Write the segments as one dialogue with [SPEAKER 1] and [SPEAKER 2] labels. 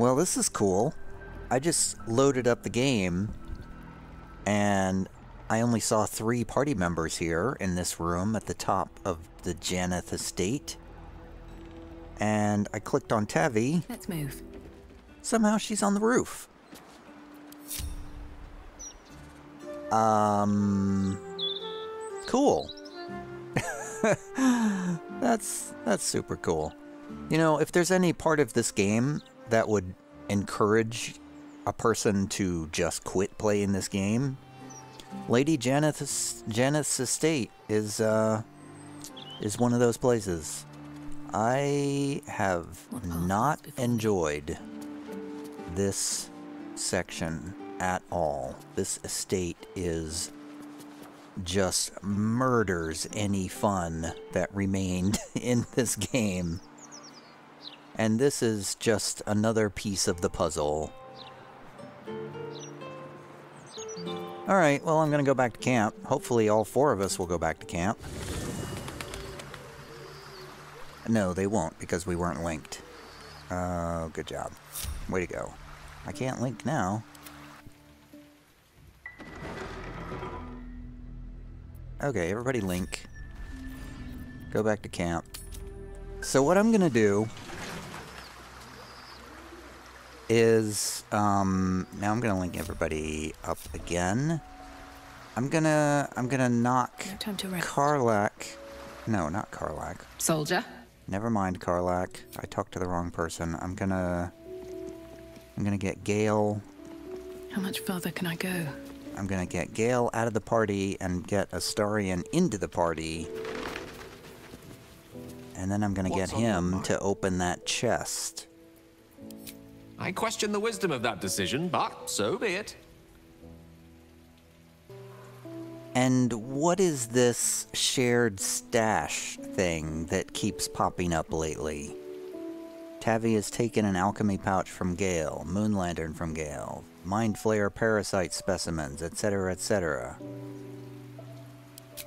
[SPEAKER 1] Well, this is cool. I just loaded up the game, and I only saw 3 party members here in this room at the top of the Jannath estate. And I clicked on Tavi.
[SPEAKER 2] Let's move.
[SPEAKER 1] Somehow she's on the roof. Cool. That's super cool. You know, if there's any part of this game that would encourage a person to just quit playing this game, Lady Jannath's estate is one of those places. I have not enjoyed this section at all. This estate just murders any fun that remained in this game. And this is just another piece of the puzzle. Alright, well, I'm gonna go back to camp. Hopefully all 4 of us will go back to camp. No, they won't, because we weren't linked. Oh, good job. Way to go. I can't link now. Okay, everybody link. Go back to camp. So what I'm gonna do is, now I'm gonna link everybody up again. I'm gonna knock
[SPEAKER 2] No time to rest.
[SPEAKER 1] Karlach. No, not Karlach.
[SPEAKER 2] Soldier.
[SPEAKER 1] Never mind, Karlach. I talked to the wrong person. I'm gonna get Gale.
[SPEAKER 2] How much further can I go?
[SPEAKER 1] I'm gonna get Gale out of the party and get Astarion into the party. And then I'm gonna get him to open that chest.
[SPEAKER 3] I question the wisdom of that decision, but so be it.
[SPEAKER 1] And what is this shared stash thing that keeps popping up lately? Tavi has taken an alchemy pouch from Gale, moon lantern from Gale, mind flayer parasite specimens, etc., etc.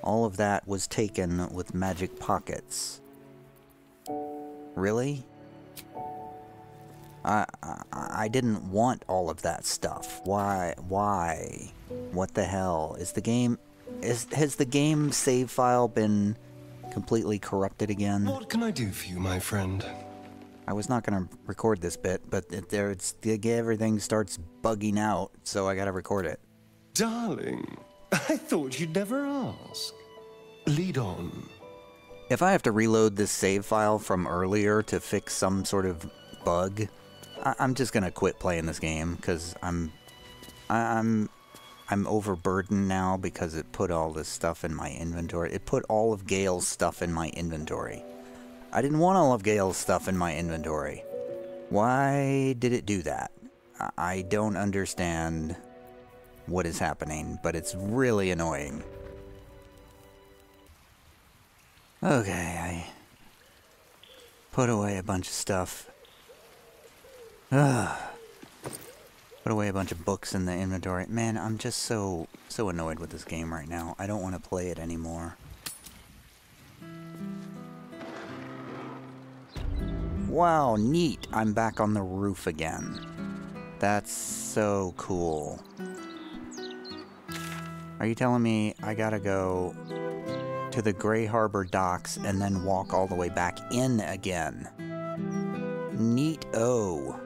[SPEAKER 1] All of that was taken with magic pockets. Really? I didn't want all of that stuff. Why? What the hell? Has the game save file been completely corrupted again?
[SPEAKER 4] What can I do for you, my friend?
[SPEAKER 1] I was not going to record this bit, but everything starts bugging out, so I got to record it.
[SPEAKER 4] Darling, I thought you'd never ask. Lead on.
[SPEAKER 1] If I have to reload this save file from earlier to fix some sort of bug, I'm just going to quit playing this game, because I'm overburdened now because it put all this stuff in my inventory. It put all of Gale's stuff in my inventory. I didn't want all of Gale's stuff in my inventory. Why did it do that? I don't understand what is happening, but it's really annoying. Okay, I put away a bunch of stuff. Put away a bunch of books in the inventory. Man, I'm just so annoyed with this game right now. I don't want to play it anymore. Wow, neat. I'm back on the roof again. That's so cool. Are you telling me I gotta go to the Grey Harbor docks and then walk all the way back in again? Neat-o.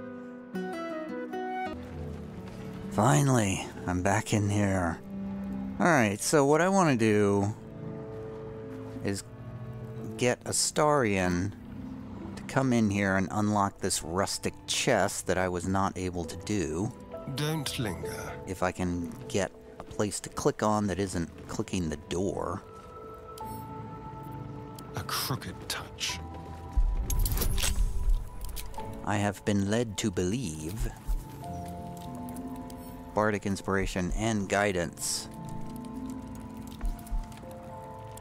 [SPEAKER 1] Finally, I'm back in here. Alright, so what I want to do is get Astarion to come in here and unlock this rustic chest that I was not able to do.
[SPEAKER 4] Don't linger.
[SPEAKER 1] If I can get a place to click on that isn't clicking the door.
[SPEAKER 4] A crooked touch.
[SPEAKER 1] I have been led to believe. Bardic inspiration and guidance.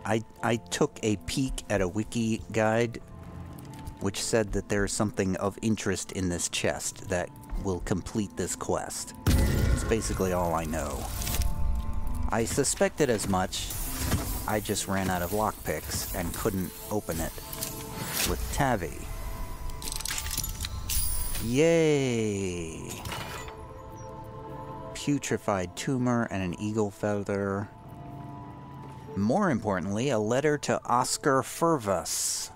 [SPEAKER 1] I took a peek at a wiki guide which said that there's something of interest in this chest that will complete this quest. It's basically all I know. I suspected as much. I just ran out of lockpicks and couldn't open it with Tavi. Yay! Putrefied tumor and an eagle feather. More importantly, a letter to Oscar Fervus.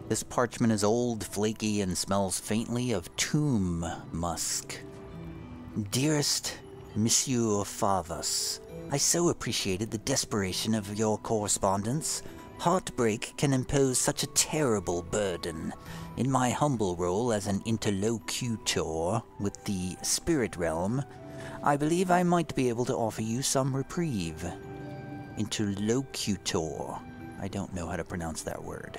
[SPEAKER 1] This parchment is old, flaky, and smells faintly of tomb musk. Dearest Monsieur Fervus, I so appreciated the desperation of your correspondence. Heartbreak can impose such a terrible burden. In my humble role as an interlocutor with the spirit realm, I believe I might be able to offer you some reprieve. Interlocutor. I don't know how to pronounce that word.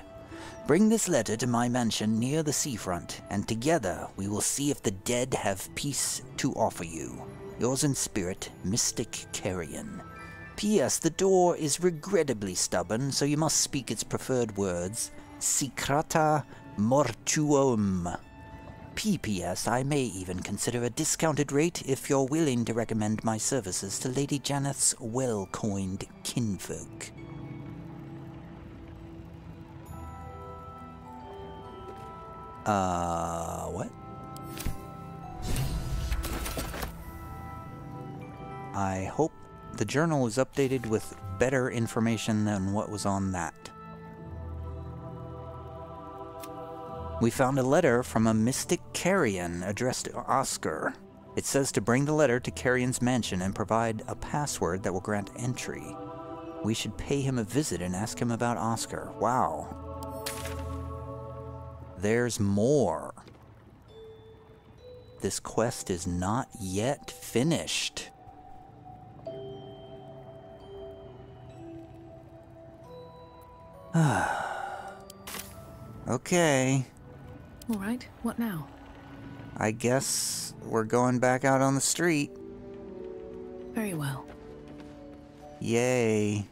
[SPEAKER 1] Bring this letter to my mansion near the seafront, and together we will see if the dead have peace to offer you. Yours in spirit, Mystic Carrion. P.S. The door is regrettably stubborn, so you must speak its preferred words. Secreta mortuum. P.P.S. I may even consider a discounted rate if you're willing to recommend my services to Lady Jannath's well-coined kinfolk. What? I hope the journal is updated with better information than what was on that. We found a letter from a Mystic Carrion addressed to Oscar. It says to bring the letter to Carrion's mansion and provide a password that will grant entry. We should pay him a visit and ask him about Oscar. Wow. There's more. This quest is not yet finished. Okay.
[SPEAKER 2] All right, what now?
[SPEAKER 1] I guess we're going back out on the street.
[SPEAKER 2] Very well.
[SPEAKER 1] Yay.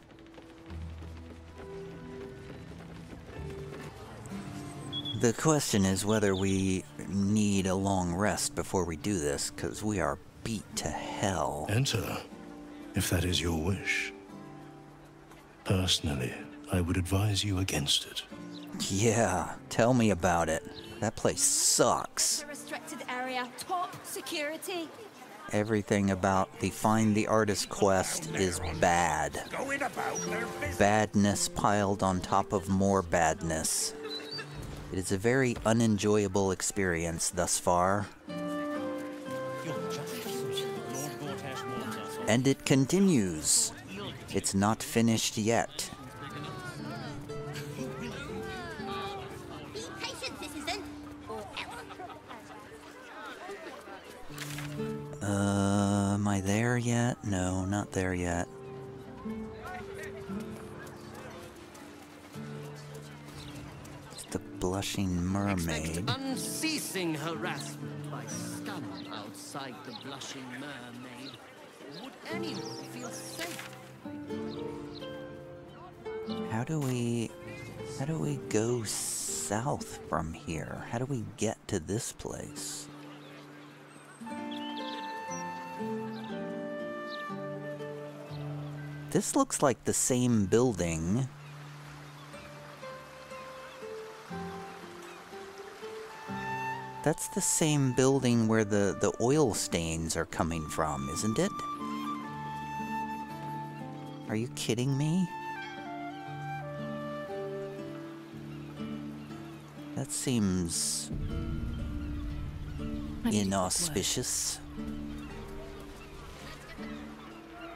[SPEAKER 1] The question is whether we need a long rest before we do this, because we are beat to hell.
[SPEAKER 5] Enter, if that is your wish. Personally, I would advise you against it.
[SPEAKER 1] Yeah, tell me about it. That place sucks.
[SPEAKER 6] The restricted area, top security.
[SPEAKER 1] Everything about the Find the Artist quest is bad. Badness piled on top of more badness. It is a very unenjoyable experience thus far. And it continues. It's not finished yet.
[SPEAKER 6] Be patient, citizen.
[SPEAKER 1] Am I there yet? No, not there yet. It's the blushing mermaid.
[SPEAKER 7] Expect unceasing harassment by Scum outside the blushing mermaid. Would anyone feel safe?
[SPEAKER 1] How do we go south from here? How do we get to this place? This looks like the same building. That's the same building where the oil stains are coming from, isn't it? Are you kidding me? That seems inauspicious.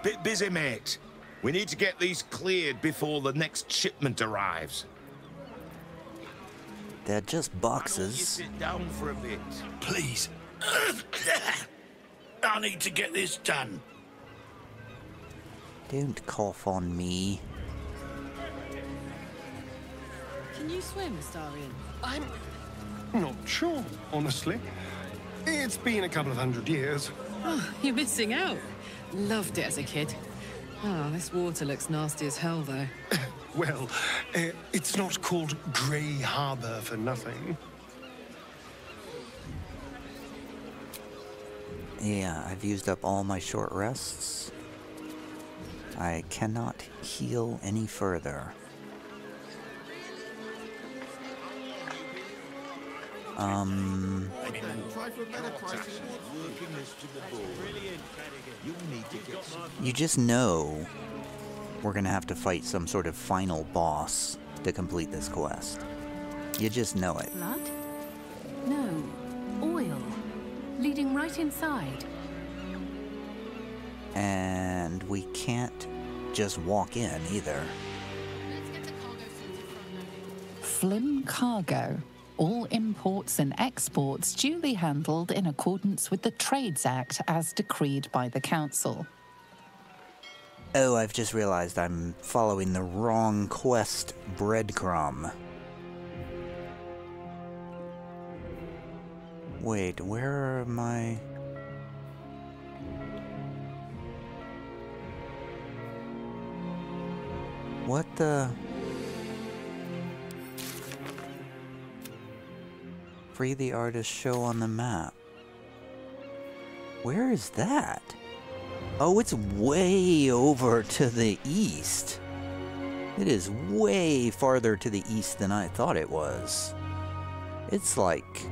[SPEAKER 8] Bit busy, mate. We need to get these cleared before the next shipment arrives.
[SPEAKER 1] They're just
[SPEAKER 8] Why don't you
[SPEAKER 1] boxes.
[SPEAKER 8] sit down for a bit?
[SPEAKER 5] Please. I need to get this done.
[SPEAKER 1] Don't cough on me.
[SPEAKER 9] Can you swim, Astarion?
[SPEAKER 4] I'm not sure, honestly. It's been a couple of 100 years.
[SPEAKER 9] Oh, you're missing out. Loved it as a kid. Oh, this water looks nasty as hell, though.
[SPEAKER 4] Well, it's not called Grey Harbor for nothing.
[SPEAKER 1] Yeah, I've used up all my short rests. I cannot heal any further. You just know we're gonna have to fight some sort of final boss to complete this quest. You just know it.
[SPEAKER 2] Blood? No. Oil. Leading right inside.
[SPEAKER 1] And we can't just walk in either.
[SPEAKER 10] Flim Cargo. All imports and exports duly handled in accordance with the Trades Act as decreed by the Council.
[SPEAKER 1] Oh, I've just realized I'm following the wrong quest breadcrumb. Wait, where am I? What the? Free the artist show on the map. Where is that? Oh, it's way over to the east. It is way farther to the east than I thought it was. It's like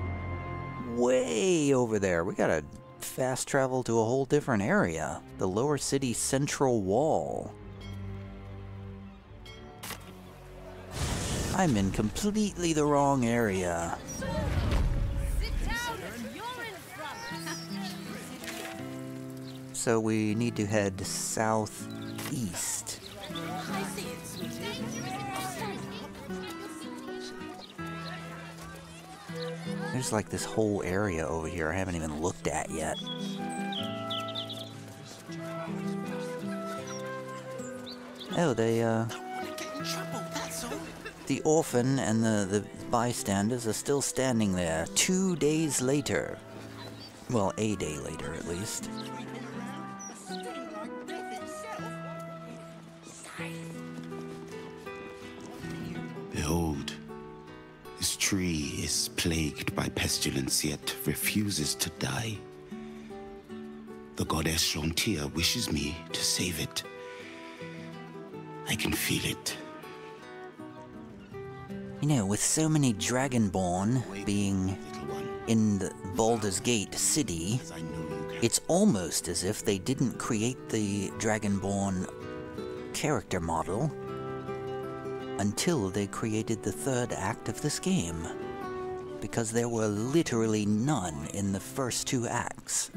[SPEAKER 1] way over there. We gotta fast travel to a whole different area. The Lower City Central Wall. I'm in completely the wrong area. So we need to head southeast. There's like this whole area over here I haven't even looked at yet. Oh, the orphan and the bystanders are still standing there 2 days later. Well, a day later at least.
[SPEAKER 11] Behold, this tree is plagued by pestilence, yet refuses to die. The goddess Shontia wishes me to save it. I can feel it.
[SPEAKER 1] You know, with so many Dragonborn being in the Baldur's Gate city, it's almost as if they didn't create the Dragonborn character model until they created the third act of this game. Because there were literally none in the first two acts.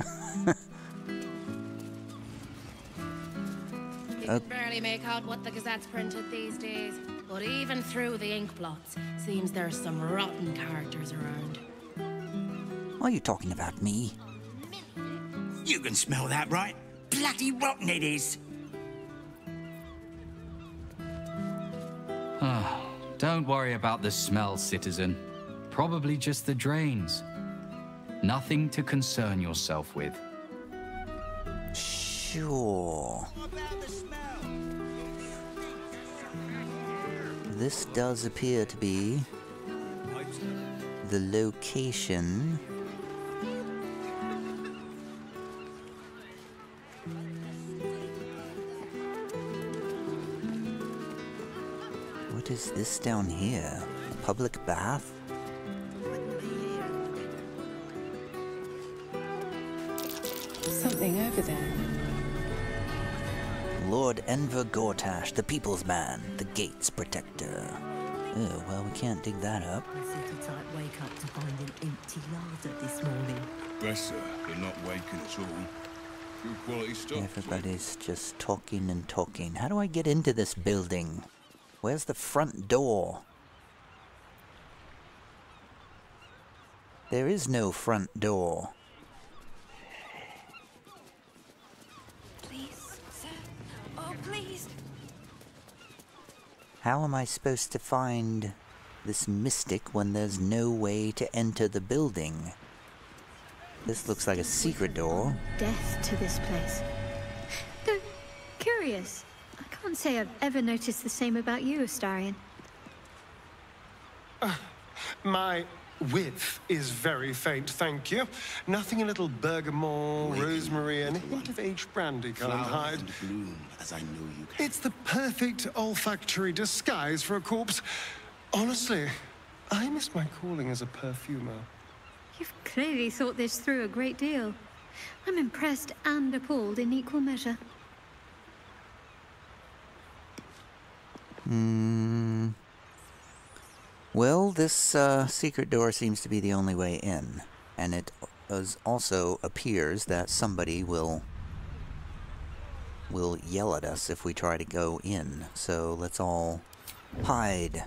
[SPEAKER 12] You can barely make out what the Gazette's printed these days, but even through the ink blots, seems there's some rotten characters around.
[SPEAKER 1] Are you talking about me?
[SPEAKER 13] You can smell that, right? Bloody rotten it is!
[SPEAKER 14] Don't worry about the smell, citizen. Probably just the drains. Nothing to concern yourself with.
[SPEAKER 1] Sure. This does appear to be the location. What is this down here? A public bath?
[SPEAKER 2] Something over there.
[SPEAKER 1] Lord Enver Gortash, the People's Man, the Gates Protector. Oh, well, we can't dig that up.
[SPEAKER 15] I set a tight wake up to find an empty larder this morning.
[SPEAKER 16] Bless her, they're not waking at all. Good quality stuff.
[SPEAKER 1] Everybody's just talking and talking. How do I get into this building? Where's the front door? There is no front door.
[SPEAKER 6] Please, sir. Oh, please.
[SPEAKER 1] How am I supposed to find this mystic when there's no way to enter the building? This looks like a secret door.
[SPEAKER 17] Death to this place. Though, curious. I can't say I've ever noticed the same about you, Astarion.
[SPEAKER 4] My width is very faint, thank you. Nothing a little bergamot, rosemary, and a hint of aged brandy can't hide.
[SPEAKER 11] Bloom, as I know you can.
[SPEAKER 4] It's the perfect olfactory disguise for a corpse. Honestly, I miss my calling as a perfumer.
[SPEAKER 17] You've clearly thought this through a great deal. I'm impressed and appalled in equal measure.
[SPEAKER 1] Well, this secret door seems to be the only way in. And it also appears that somebody will yell at us if we try to go in. So let's all hide.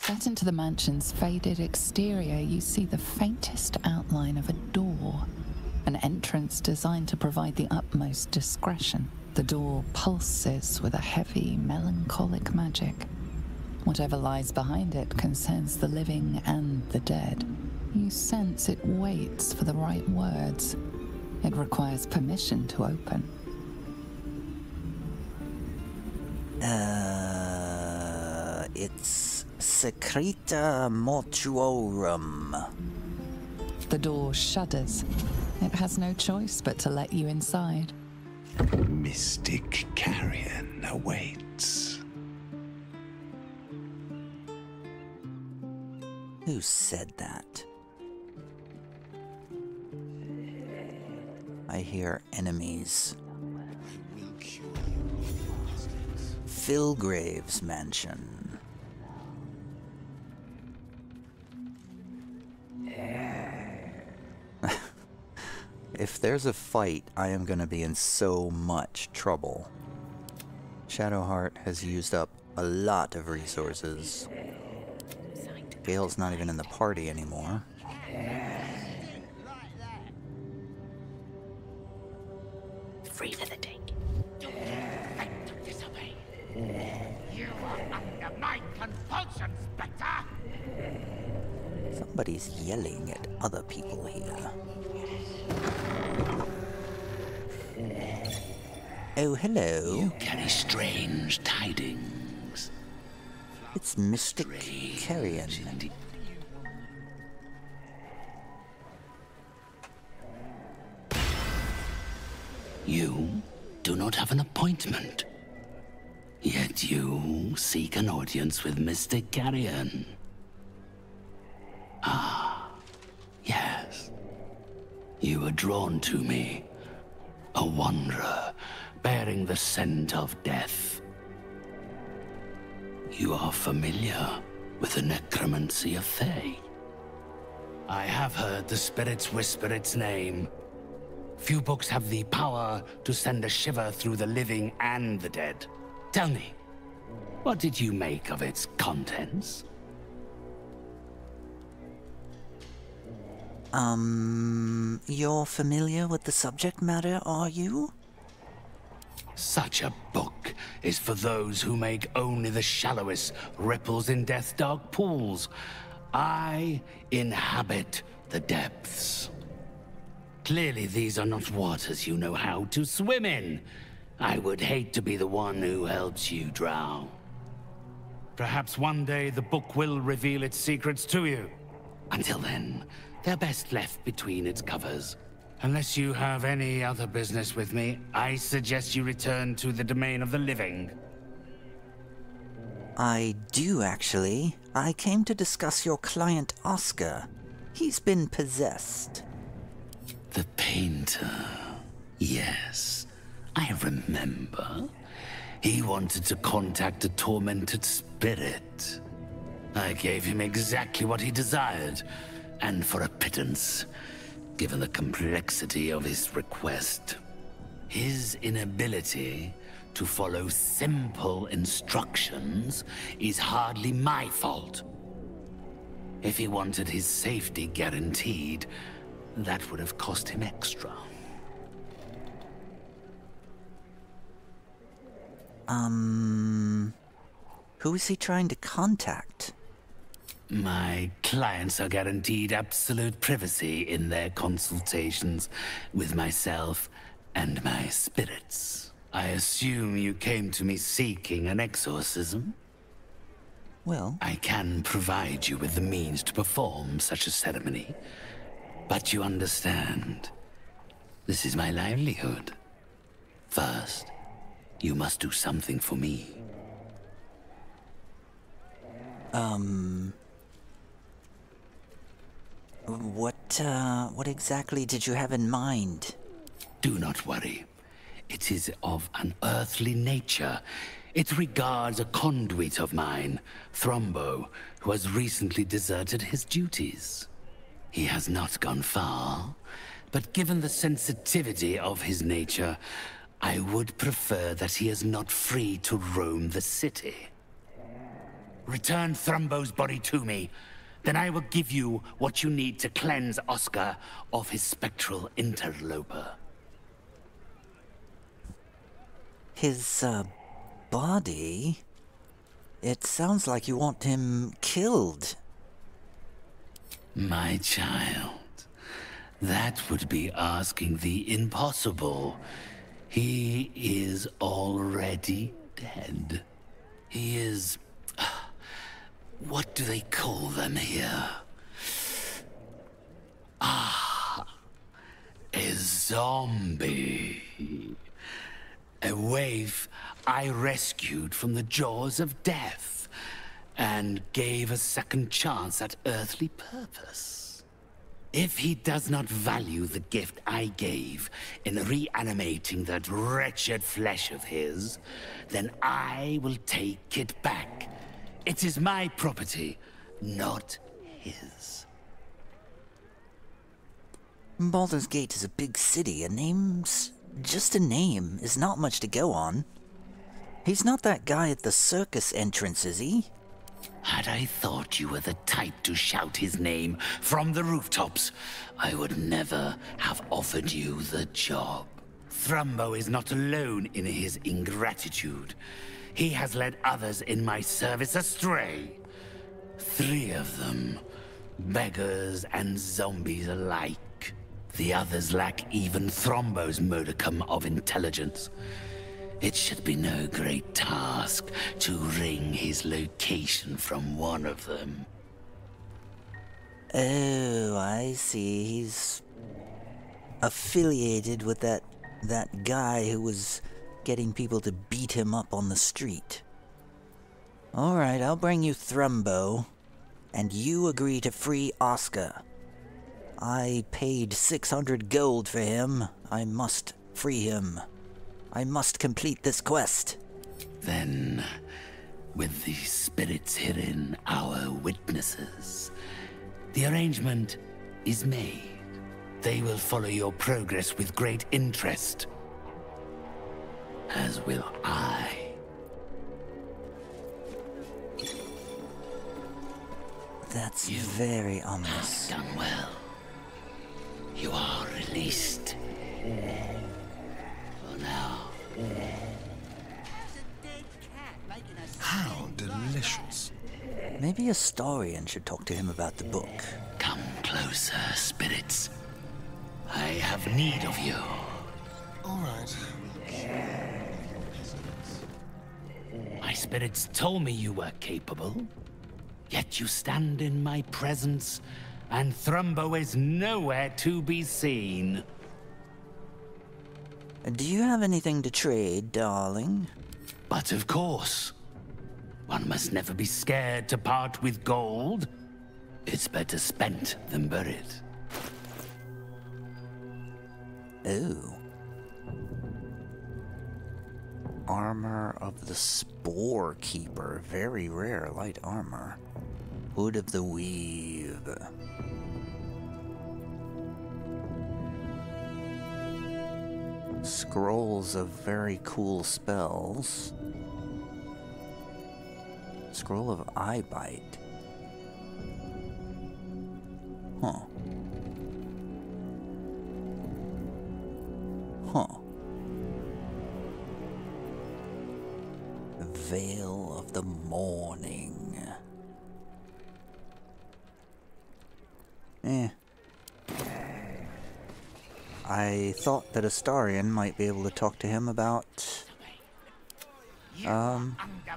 [SPEAKER 10] Set into the mansion's faded exterior, you see the faintest outline of a door. An entrance designed to provide the utmost discretion. The door pulses with a heavy, melancholic magic. Whatever lies behind it concerns the living and the dead. You sense it waits for the right words. It requires permission to open.
[SPEAKER 1] It's Secreta Mortuorum.
[SPEAKER 10] The door shudders. It has no choice but to let you inside.
[SPEAKER 11] Mystic Carrion awaits.
[SPEAKER 1] Who said that? I hear enemies. Philgrave's mansion. If there's a fight, I am going to be in so much trouble. Shadowheart has used up a lot of resources. Gale's not even in the party anymore.
[SPEAKER 13] Free for the take.
[SPEAKER 18] Don't disobey. You are under my compulsion, Spectre!
[SPEAKER 1] Somebody's yelling at other people here. Oh, hello.
[SPEAKER 13] You carry strange tidings.
[SPEAKER 1] It's Mystic Carrion.
[SPEAKER 13] You do not have an appointment. Yet you seek an audience with Mystic Carrion. Ah, yes. You were drawn to me. A wanderer, bearing the scent of death. You are familiar with the necromancy of Thay. I have heard the spirits whisper its name. Few books have the power to send a shiver through the living and the dead. Tell me, what did you make of its contents?
[SPEAKER 1] You're familiar with the subject matter, are you?
[SPEAKER 13] Such a book is for those who make only the shallowest ripples in death's dark pools. I inhabit the depths. Clearly these are not waters you know how to swim in. I would hate to be the one who helps you drown. Perhaps one day the book will reveal its secrets to you. Until then, they're best left between its covers. Unless you have any other business with me, I suggest you return to the domain of the living.
[SPEAKER 1] I do, actually. I came to discuss your client, Oscar. He's been possessed.
[SPEAKER 13] The painter. Yes, I remember. He wanted to contact a tormented spirit. I gave him exactly what he desired, and for a pittance, given the complexity of his request. His inability to follow simple instructions is hardly my fault. If he wanted his safety guaranteed, that would have cost him extra.
[SPEAKER 1] Who is he trying to contact?
[SPEAKER 13] My clients are guaranteed absolute privacy in their consultations with myself and my spirits. I assume you came to me seeking an exorcism?
[SPEAKER 1] Well,
[SPEAKER 13] I can provide you with the means to perform such a ceremony, but you understand, this is my livelihood. First, you must do something for me.
[SPEAKER 1] What exactly did you have in mind?
[SPEAKER 13] Do not worry. It is of an earthly nature. It regards a conduit of mine, Thrumbo, who has recently deserted his duties. He has not gone far, but given the sensitivity of his nature, I would prefer that he is not free to roam the city. Return Thrumbo's body to me. Then I will give you what you need to cleanse Oscar of his spectral interloper.
[SPEAKER 1] His, body? It sounds like you want him killed.
[SPEAKER 13] My child, that would be asking the impossible. He is already dead. He is... what do they call them here? Ah, a zombie. A waif I rescued from the jaws of death and gave a second chance at earthly purpose. If he does not value the gift I gave in reanimating that wretched flesh of his, then I will take it back. It is my property, not his.
[SPEAKER 1] Baldur's Gate is a big city. A name's just a name is not much to go on. He's not that guy at the circus entrance, is he?
[SPEAKER 13] Had I thought you were the type to shout his name from the rooftops, I would never have offered you the job. Thrumbo is not alone in his ingratitude. He has led others in my service astray. 3 of them, beggars and zombies alike. The others lack even Thrumbo's modicum of intelligence. It should be no great task to wring his location from one of them.
[SPEAKER 1] Oh, I see. He's affiliated with that guy who was getting people to beat him up on the street. Alright, I'll bring you Thrumbo, and you agree to free Oscar. I paid 600 gold for him. I must free him. I must complete this quest.
[SPEAKER 13] Then, with the spirits herein our witnesses, the arrangement is made. They will follow your progress with great interest. As will I.
[SPEAKER 1] That's very ominous.
[SPEAKER 13] Done well. You are released. For now.
[SPEAKER 4] How delicious.
[SPEAKER 1] Maybe Astarion should talk to him about the book.
[SPEAKER 13] Come closer, spirits. I have need of you.
[SPEAKER 4] All right.
[SPEAKER 13] My spirits told me you were capable. Yet you stand in my presence, and Thrumbo is nowhere to be seen.
[SPEAKER 1] Do you have anything to trade, darling?
[SPEAKER 13] But of course. One must never be scared to part with gold. It's better spent than buried.
[SPEAKER 1] Oh. Armor of the Spore Keeper. Very rare light armor. Hood of the Weave. Scrolls of very cool spells. Scroll of Eye Bite. Huh. Huh. Veil of the Morning. I thought that Astarion might be able to talk to him about...
[SPEAKER 18] Under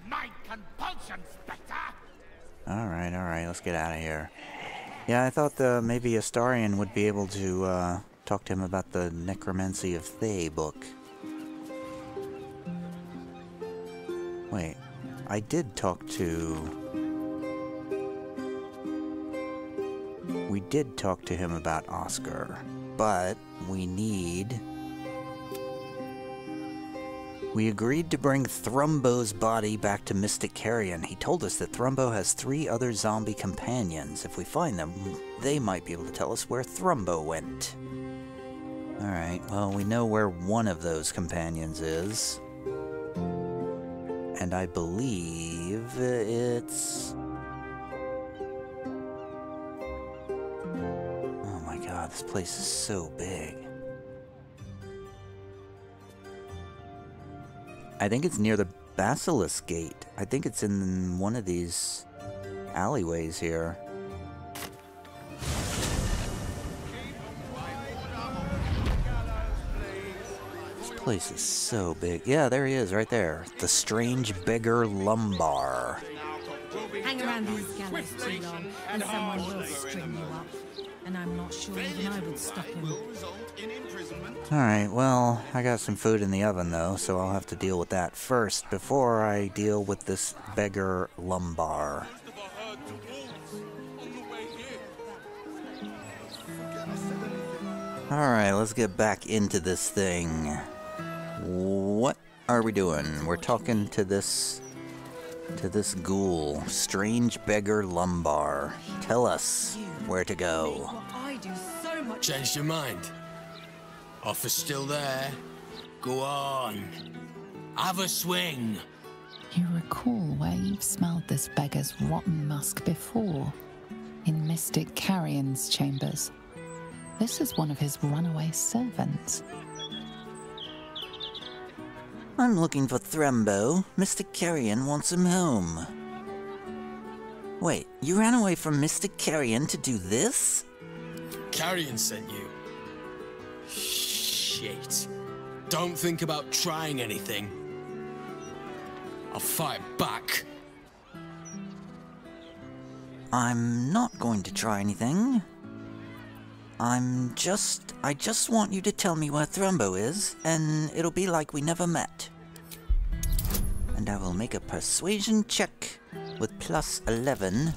[SPEAKER 18] my compulsion, Spectre!
[SPEAKER 1] Alright, let's get out of here. Yeah, I thought maybe Astarion would be able to talk to him about the Necromancy of Thay book. Wait, I did talk to... We did talk to him about Oscar, but we need... We agreed to bring Thrumbo's body back to Mystic Carrion. He told us that Thrumbo has 3 other zombie companions. If we find them, they might be able to tell us where Thrumbo went. Alright, well, we know where one of those companions is. And I believe it's... Oh my god, this place is so big. I think it's near the Bhaalist gate. I think it's in one of these alleyways here. This place is so big. Yeah, there he is, right there. The strange beggar lumbar.
[SPEAKER 15] Hang around these gallows too long, and someone will string you up. And I'm not sure even I would stop him.
[SPEAKER 1] Alright, well, I got some food in the oven though, so I'll have to deal with that first before I deal with this beggar lumbar. Alright, let's get back into this thing. What are we doing? We're talking to this ghoul. Strange beggar lumbar. Tell us where to go.
[SPEAKER 19] Changed your mind? Offer's still there. Go on. Have a swing.
[SPEAKER 10] You recall where you've smelled this beggar's rotten musk before? In Mystic Carrion's chambers. This is one of his runaway servants.
[SPEAKER 1] I'm looking for Thrumbo. Mystic Carrion wants him home. Wait, you ran away from Mystic Carrion to do this?
[SPEAKER 19] Carrion sent you. Shit. Don't think about trying anything. I'll fight back.
[SPEAKER 1] I'm not going to try anything. I just want you to tell me where Thrumbo is, and it'll be like we never met. And I will make a persuasion check with plus 11,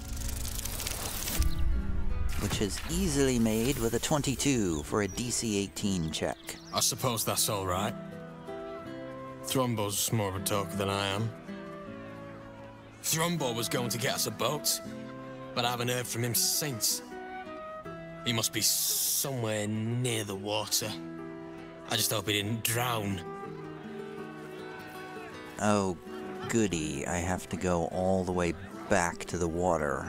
[SPEAKER 1] which is easily made with a 22 for a DC 18 check.
[SPEAKER 19] I suppose that's all right. Thrumbo's more of a talker than I am. Thrumbo was going to get us a boat, but I haven't heard from him since. He must be somewhere near the water. I just hope he didn't drown.
[SPEAKER 1] Oh, goody. I have to go all the way back to the water.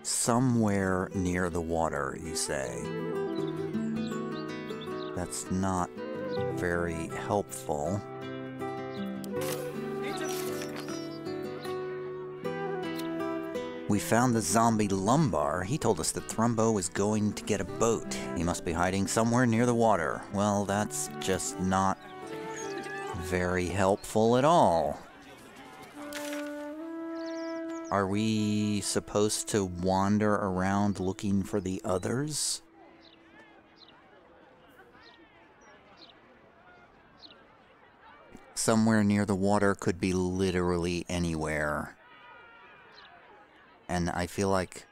[SPEAKER 1] Somewhere near the water, you say? That's not very helpful. We found the zombie lumbar. He told us that Thrumbo was going to get a boat. He must be hiding somewhere near the water. Well, that's just not very helpful at all. Are we supposed to wander around looking for the others? Somewhere near the water could be literally anywhere. And I feel like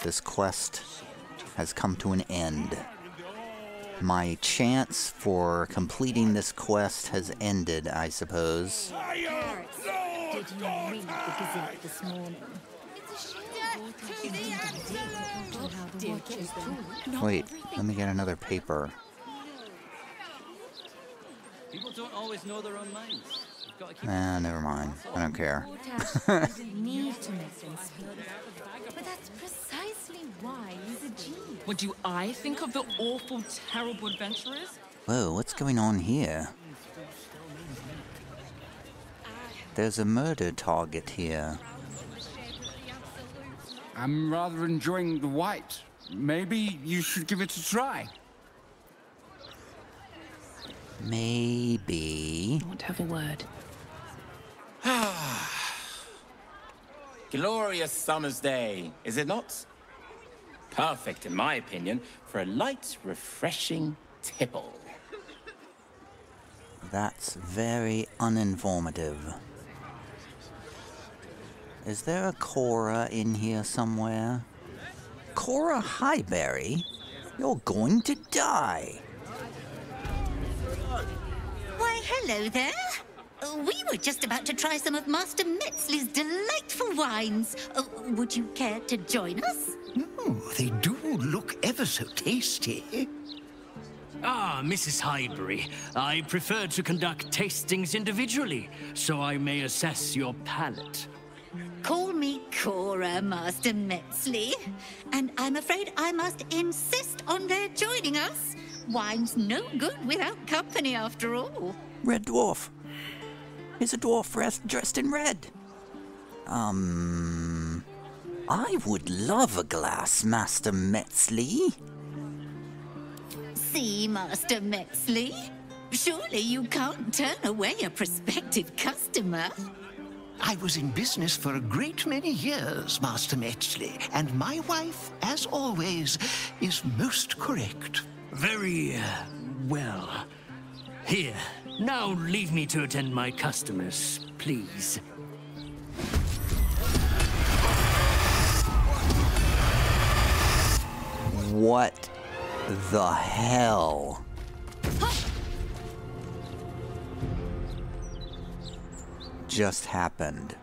[SPEAKER 1] this quest has come to an end. My chance for completing this quest has ended, I suppose.
[SPEAKER 15] Did you read the Gazette this morning?
[SPEAKER 1] Wait, let me get another paper.
[SPEAKER 20] People don't always know their own minds.
[SPEAKER 1] Never mind. I don't care.
[SPEAKER 12] Need to make them speak. But that's precisely why he's a genius.
[SPEAKER 21] What do I think of the awful, terrible adventurers?
[SPEAKER 1] Whoa, what's going on here? There's a murder target here.
[SPEAKER 22] I'm rather enjoying the white. Maybe you should give it a try.
[SPEAKER 1] Maybe.
[SPEAKER 2] I want to have a word.
[SPEAKER 23] Glorious summer's day, is it not? Perfect, in my opinion, for a light, refreshing tipple.
[SPEAKER 1] That's very uninformative. Is there a Cora in here somewhere? Cora Highberry? You're going to die.
[SPEAKER 3] Why, hello there. We were just about to try some of Master Metzley's delightful wines. Would you care to join us?
[SPEAKER 7] Oh, they do look ever so tasty.
[SPEAKER 20] Ah, Mrs. Highbury, I prefer to conduct tastings individually, so I may assess your palate.
[SPEAKER 3] Call me Cora, Master Metzley. And I'm afraid I must insist on their joining us. Wine's no good without company, after all.
[SPEAKER 1] Red Dwarf. He's a dwarf dressed in red. I would love a glass, Master Metzley.
[SPEAKER 3] See, Master Metzley? Surely you can't turn away a prospective customer.
[SPEAKER 7] I was in business for a great many years, Master Metzley, and my wife, as always, is most correct.
[SPEAKER 20] Very, well. Here, now leave me to attend my customers, please.
[SPEAKER 1] What the hell? Just happened.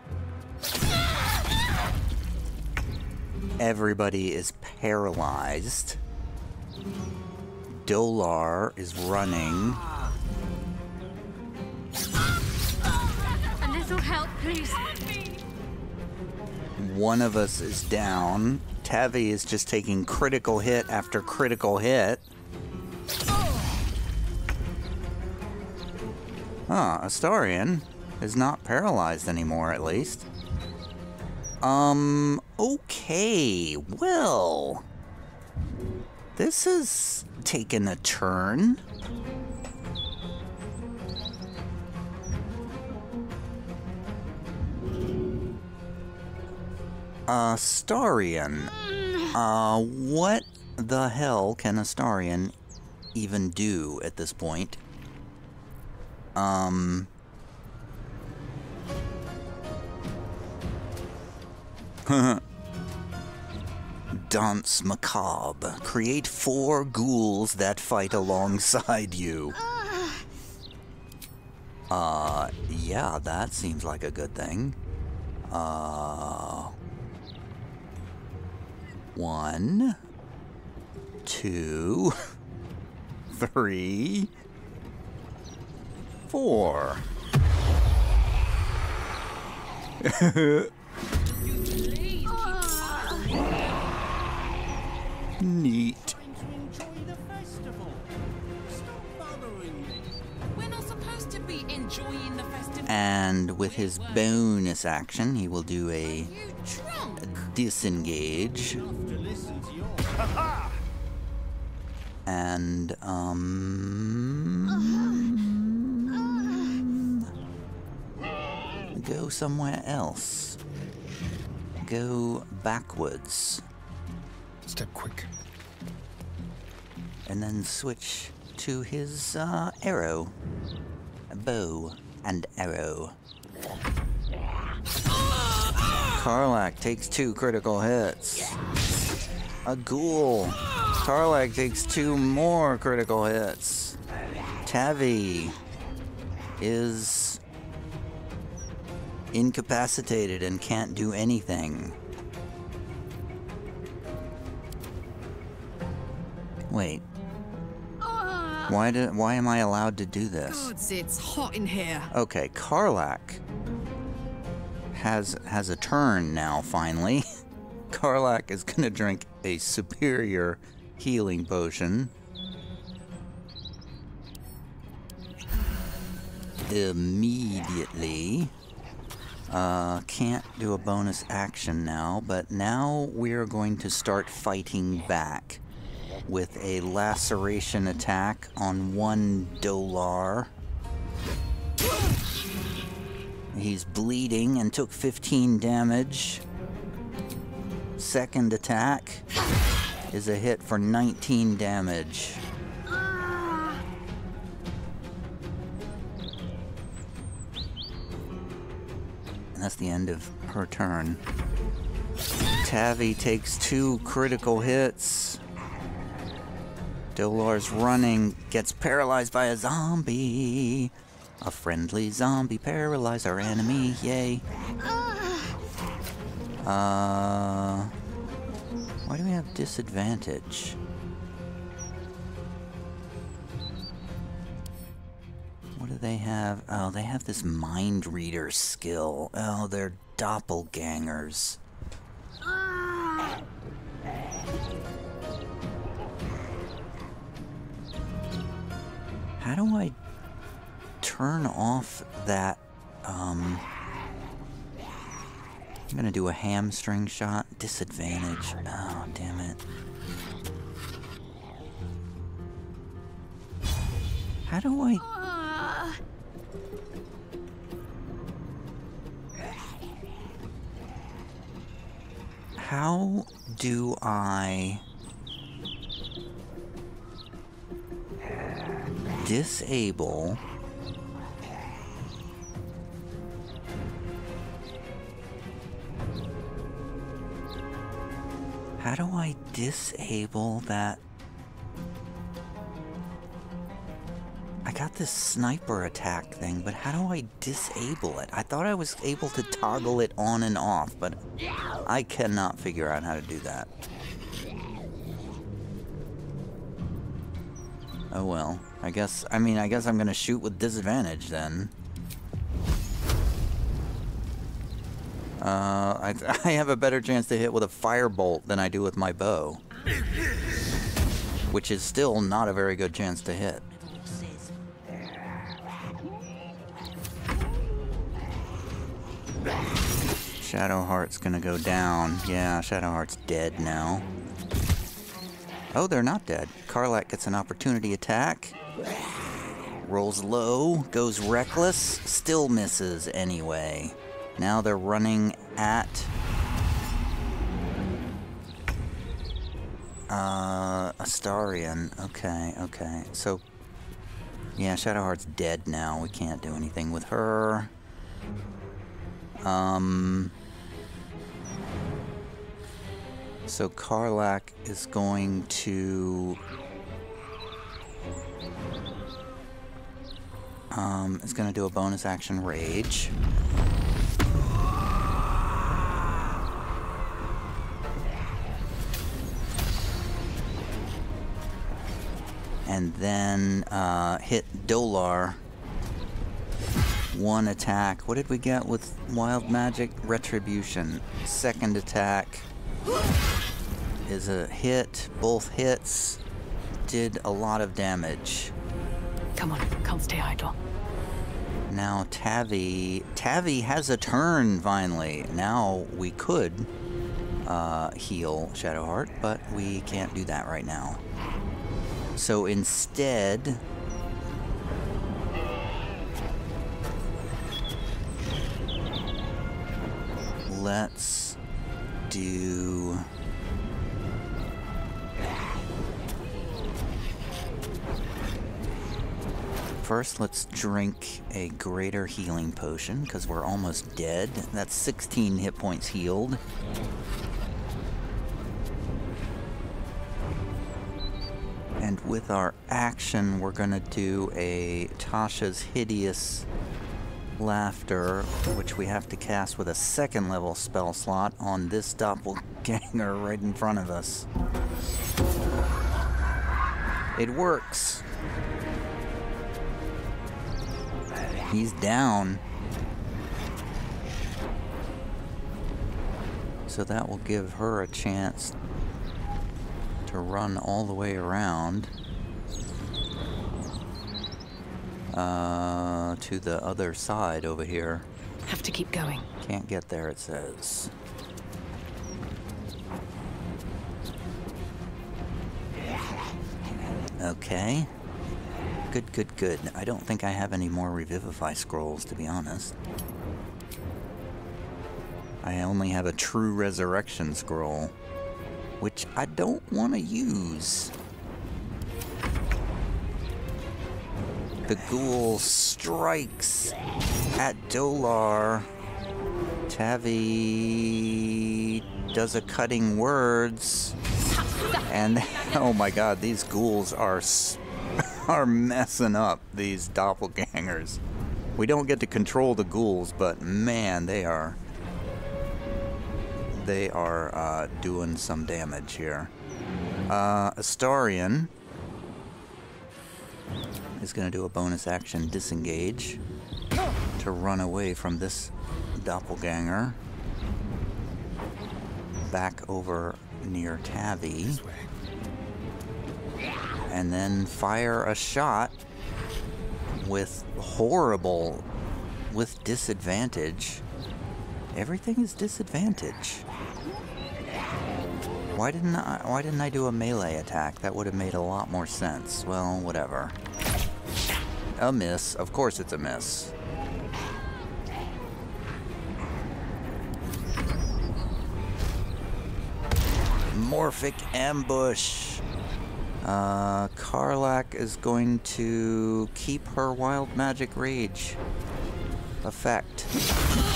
[SPEAKER 1] Everybody is paralyzed. Dolar is running.
[SPEAKER 6] A little help, please.
[SPEAKER 1] One of us is down. Tavi is just taking critical hit after critical hit. Astarion is not paralyzed anymore, at least. Okay, well, this has taken a turn. Astarion. What the hell can Astarion even do at this point? Dance macabre. Create 4 ghouls that fight alongside you. Yeah, that seems like a good thing. 1, 2, 3, 4. Neat.
[SPEAKER 9] We're not supposed to be enjoying the festival.
[SPEAKER 1] And with his bonus action, he will do a disengage. And, go somewhere else. Go backwards.
[SPEAKER 4] Step quick.
[SPEAKER 1] And then switch to his arrow. Bow and arrow. Karlach takes 2 critical hits. A ghoul. Karlach takes 2 more critical hits. Tavi is incapacitated and can't do anything. Wait. Why am I allowed to do this?
[SPEAKER 9] Gods, it's hot in here.
[SPEAKER 1] Okay, Karlach has a turn now, finally. Karlach is gonna drink a superior healing potion. Immediately. Can't do a bonus action now, but now we're going to start fighting back with a laceration attack on one Dolar. He's bleeding and took 15 damage. Second attack is a hit for 19 damage. And that's the end of her turn. Tavi takes 2 critical hits. Dolar's running, gets paralyzed by a zombie. A friendly zombie paralyzed our enemy, yay. Why do we have disadvantage? What do they have? Oh, they have this mind reader skill. Oh, they're doppelgangers. How do I turn off that, I'm gonna do a hamstring shot. Disadvantage. Oh, damn it. How do I... How do I... disable... How do I disable that? I got this sniper attack thing, but how do I disable it? I thought I was able to toggle it on and off, but I cannot figure out how to do that. Oh well, I guess I'm gonna shoot with disadvantage then. I have a better chance to hit with a firebolt than I do with my bow. Which is still not a very good chance to hit. Shadowheart's gonna go down. Yeah, Shadowheart's dead now. Oh, they're not dead. Karlach gets an opportunity attack. Rolls low, goes reckless, still misses anyway. Now they're running at... Astarion. Okay. So, yeah, Shadowheart's dead now. We can't do anything with her. So Karlach is going to... is going to do a bonus action rage. And then hit Dolar. 1 attack. What did we get with Wild Magic? Retribution. Second attack is a hit. Both hits did a lot of damage.
[SPEAKER 2] Come on, can't stay idle.
[SPEAKER 1] Now Tavi has a turn finally. Now we could heal Shadowheart, but we can't do that right now. So instead, let's do... First, let's drink a greater healing potion, because we're almost dead. That's 16 hit points healed. And with our action, we're gonna do a Tasha's Hideous Laughter, which we have to cast with a 2nd level spell slot on this doppelganger right in front of us. It works. He's down. So that will give her a chance to run all the way around to the other side over here.
[SPEAKER 2] Have to keep going.
[SPEAKER 1] Can't get there, it says. Okay. Good. I don't think I have any more Revivify scrolls, to be honest. I only have a True Resurrection scroll, which I don't want to use. The ghoul strikes at Dolar. Tavi does a cutting words, and oh my god, these ghouls are messing up these doppelgangers. We don't get to control the ghouls, but man, they are doing some damage here. Astarion is going to do a bonus action disengage to run away from this doppelganger back over near Tavi, and then fire a shot with disadvantage. Everything is disadvantage. Why didn't I do a melee attack? That would have made a lot more sense. Well, whatever. A miss. Of course it's a miss. Morphic ambush. Karlach is going to keep her wild magic rage effect.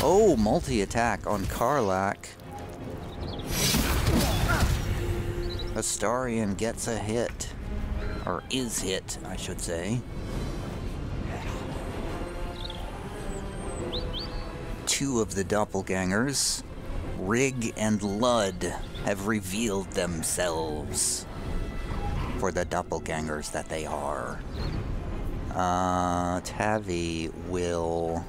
[SPEAKER 1] Oh, multi-attack on Karlach. Astarion gets a hit. Or is hit, I should say. Two of the doppelgangers, Rig and Lud, have revealed themselves for the doppelgangers that they are. Tavi will...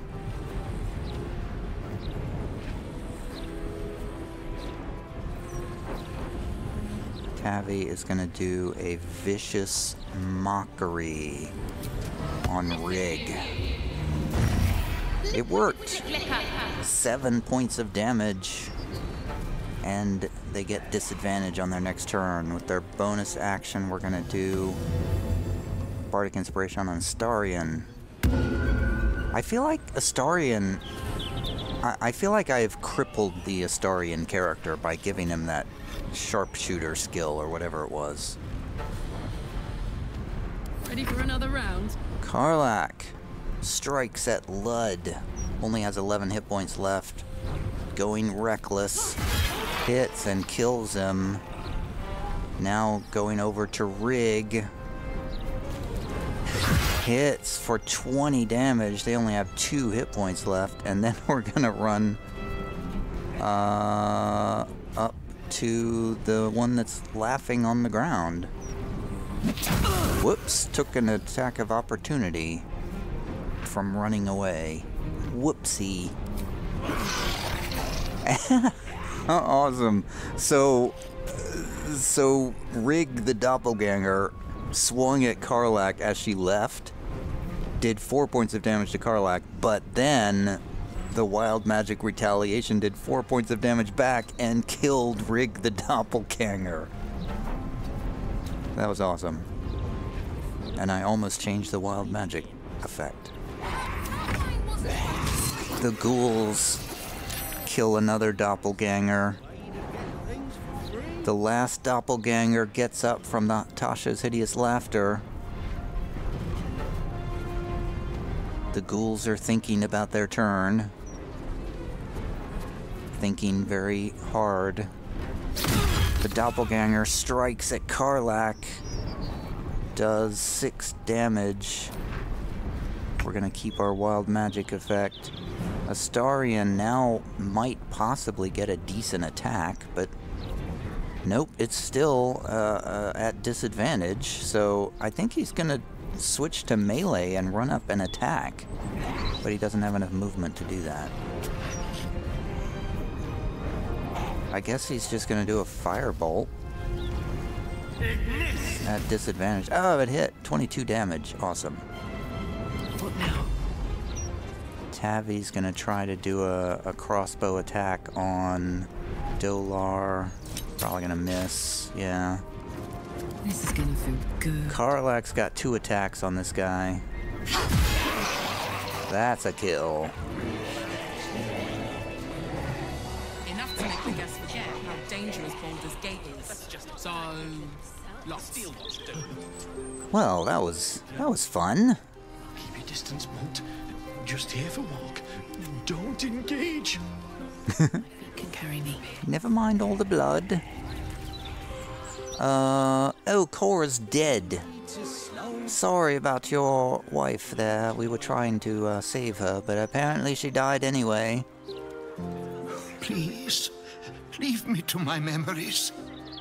[SPEAKER 1] Tavi is going to do a vicious mockery on Rig. It worked! 7 points of damage. And they get disadvantage on their next turn. With their bonus action, we're going to do Bardic Inspiration on Astarion. I feel like Astarion... I feel like I've crippled the Astarion character by giving him that sharpshooter skill or whatever it was.
[SPEAKER 9] Ready for another round?
[SPEAKER 1] Karlach strikes at Lud. Only has 11 hit points left. Going reckless. Hits and kills him. Now going over to Rig. Hits for 20 damage. They only have 2 hit points left. And then we're gonna run up to the one that's laughing on the ground. Whoops, took an attack of opportunity from running away. Whoopsie. Awesome. So Rig the doppelganger swung at Karlach as she left, did 4 points of damage to Karlach, but then the wild magic retaliation did 4 points of damage back and killed Rig the doppelganger. That was awesome. And I almost changed the wild magic effect. The ghouls kill another doppelganger. The last doppelganger gets up from Tasha's hideous laughter. The ghouls are thinking about their turn. Thinking very hard. The doppelganger strikes at Karlach. Does 6 damage. We're gonna keep our wild magic effect. Astarion now might possibly get a decent attack, but nope, it's still at disadvantage, so I think he's gonna switch to melee and run up and attack, but he doesn't have enough movement to do that. I guess he's just gonna do a firebolt at disadvantage. Oh, it hit! 22 damage. Awesome.
[SPEAKER 9] What now?
[SPEAKER 1] Tavi's gonna try to do a crossbow attack on Dolar. Probably gonna miss. Yeah.
[SPEAKER 9] This is gonna feel good.
[SPEAKER 1] Karlach's got 2 attacks on this guy. That's a kill.
[SPEAKER 21] Enough to make the guests forget how dangerous Baldur's Gate is. So, lost.
[SPEAKER 1] Well, that was fun.
[SPEAKER 5] Keep your distance, Bolt. Just here for walk. Don't engage.
[SPEAKER 2] Can carry me.
[SPEAKER 1] Never mind all the blood. Oh, Cora's dead. Sorry about your wife there. We were trying to save her, but apparently she died anyway.
[SPEAKER 7] Please, leave me to my memories,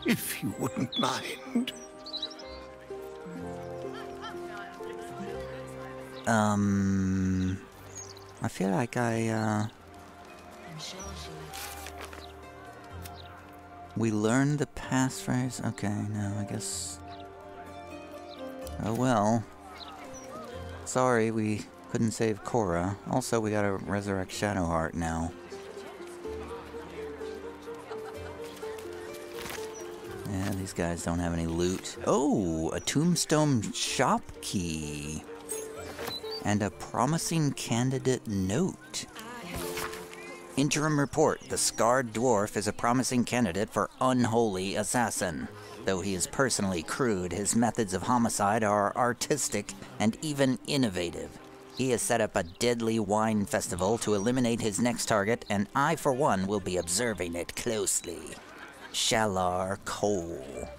[SPEAKER 7] if you wouldn't mind.
[SPEAKER 1] I feel like we learned the passphrase? Okay, no, I guess... Oh well. Sorry, we couldn't save Cora. Also, we gotta resurrect Shadowheart now. Yeah, these guys don't have any loot. Oh, a tombstone shop key. And a promising candidate note. Interim report. The scarred dwarf is a promising candidate for unholy assassin. Though he is personally crude, his methods of homicide are artistic and even innovative. He has set up a deadly wine festival to eliminate his next target, and I, for one, will be observing it closely. Shalar Cole.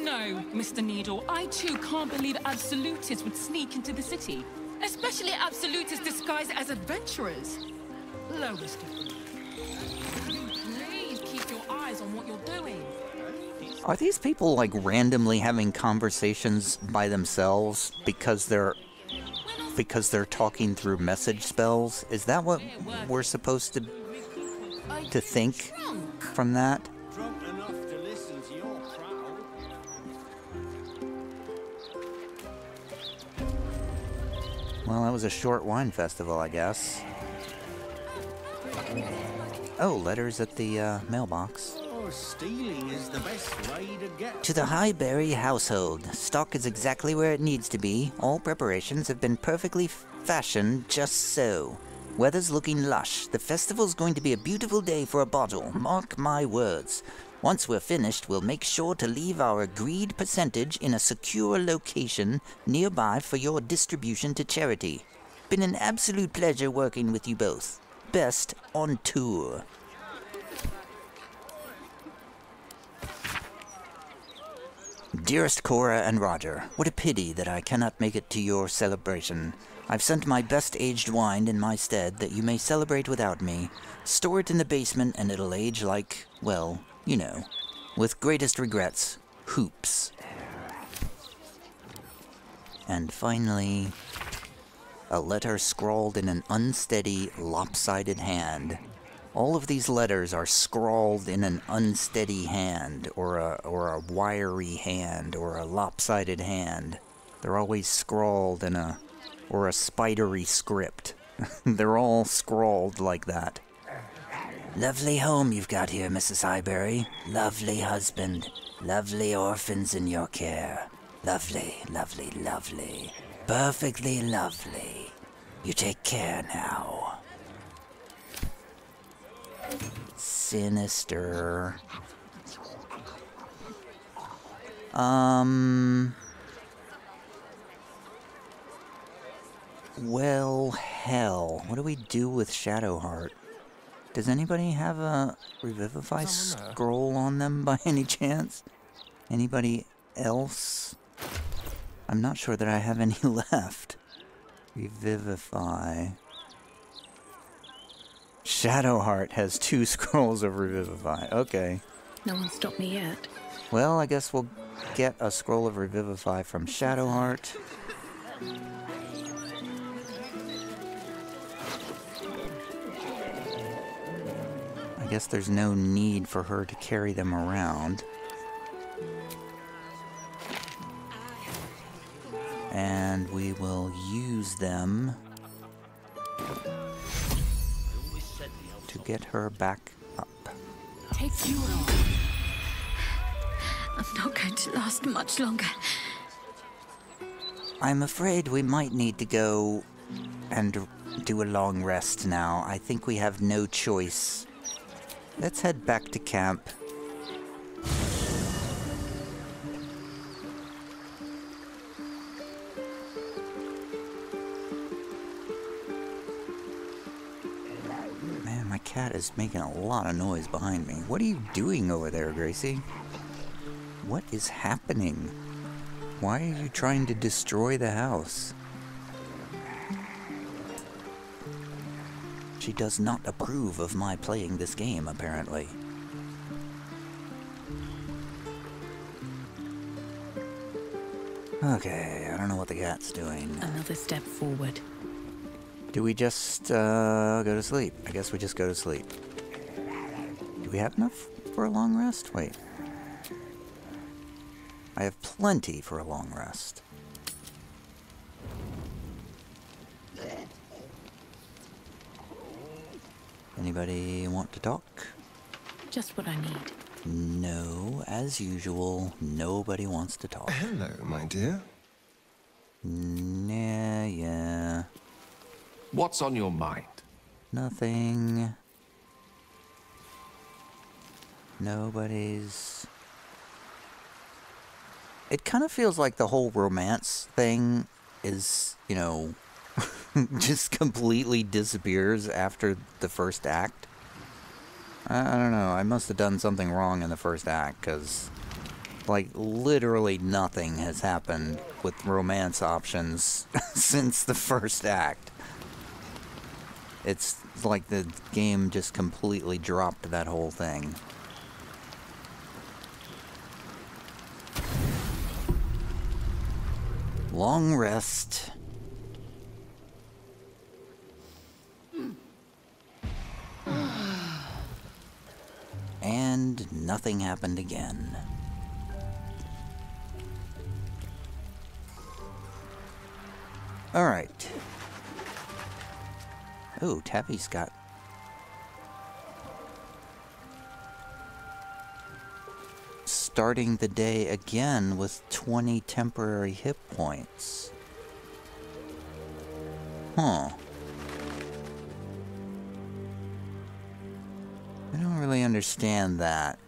[SPEAKER 5] No, Mr. Needle, I too can't believe absolutists would sneak into the city. Especially absolutists disguised as adventurers. Lowest degree. Please keep your eyes on what you're doing.
[SPEAKER 1] Are these people like randomly having conversations by themselves because they're talking through message spells? Is that what we're supposed to think from that? Well, that was a short wine festival, I guess. Oh, letters at the mailbox.
[SPEAKER 8] Stealing is the best way to get.
[SPEAKER 1] To the Highbury household. Stock is exactly where it needs to be. All preparations have been perfectly fashioned just so. Weather's looking lush. The festival's going to be a beautiful day for a bottle. Mark my words. Once we're finished, we'll make sure to leave our agreed percentage in a secure location nearby for your distribution to charity. Been an absolute pleasure working with you both. Best on tour. Dearest Cora and Roger, what a pity that I cannot make it to your celebration. I've sent my best aged wine in my stead that you may celebrate without me. Store it in the basement and it'll age like, well, you know. With greatest regrets, Hoops. And finally, a letter scrawled in an unsteady, lopsided hand. All of these letters are scrawled in an unsteady hand, or a wiry hand, or a lopsided hand. They're always scrawled in a spidery script. They're all scrawled like that. Lovely home you've got here, Mrs. Highbury. Lovely husband. Lovely orphans in your care. Lovely, lovely, lovely. Perfectly lovely. You take care now. Sinister. Well, hell. What do we do with Shadowheart? Does anybody have a Revivify scroll on them by any chance? Anybody else? I'm not sure that I have any left. Revivify. Shadowheart has 2 scrolls of Revivify. Okay.
[SPEAKER 2] No one stopped me yet.
[SPEAKER 1] Well, I guess we'll get a scroll of Revivify from Shadowheart. I guess there's no need for her to carry them around. And we will use them to get her back up.
[SPEAKER 5] Take you along.
[SPEAKER 17] I'm not going to last much longer.
[SPEAKER 1] I'm afraid we might need to go and do a long rest now. I think we have no choice. Let's head back to camp. Man, my is making a lot of noise behind me. What are you doing over there, Gracie? What is happening? Why are you trying to destroy the house? She does not approve of my playing this game, apparently. Okay, I don't know what the cat's doing.
[SPEAKER 2] Another step forward.
[SPEAKER 1] Do we just go to sleep? I guess we just go to sleep. Do we have enough for a long rest? Wait. I have plenty for a long rest. Anybody want to talk?
[SPEAKER 2] Just what I need.
[SPEAKER 1] No, as usual, nobody wants to talk.
[SPEAKER 4] Hello, my dear.
[SPEAKER 1] Yeah.
[SPEAKER 11] What's on your mind?
[SPEAKER 1] Nothing. Nobody's... It kind of feels like the whole romance thing is, you know, just completely disappears after the first act. I don't know, I must have done something wrong in the first act, because, like, literally nothing has happened with romance options since the first act. It's like the game just completely dropped that whole thing. Long rest. And nothing happened again. Alright. Oh, Tavi's got... starting the day again with 20 temporary hit points. Huh. I don't really understand that.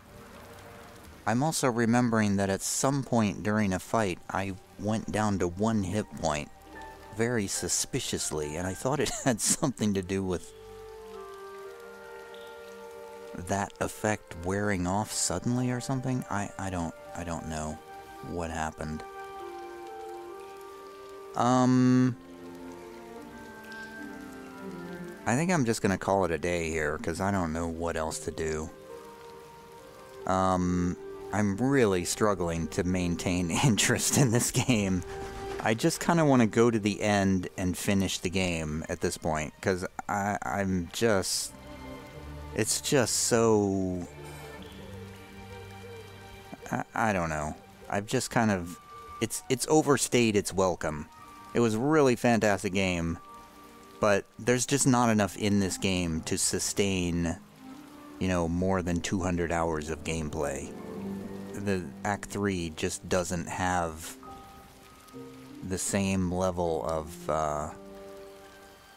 [SPEAKER 1] I'm also remembering that at some point during a fight, I went down to 1 hit point very suspiciously, and I thought it had something to do with that effect wearing off suddenly or something. I don't know what happened. I think I'm just gonna call it a day here, because I don't know what else to do. I'm really struggling to maintain interest in this game. I just kind of want to go to the end and finish the game at this point, because I'm just... It's just so... I don't know. I've just kind of... It's overstayed its welcome. It was a really fantastic game, but there's just not enough in this game to sustain, you know, more than 200 hours of gameplay. The Act 3 just doesn't have the same level of,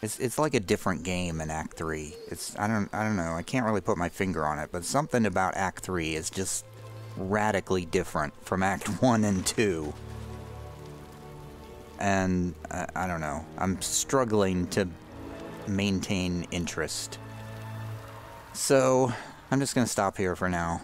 [SPEAKER 1] it's like a different game in Act 3. I don't know, I can't really put my finger on it, but something about Act 3 is just radically different from Act 1 and 2. And, I don't know, I'm struggling to maintain interest. So, I'm just gonna stop here for now.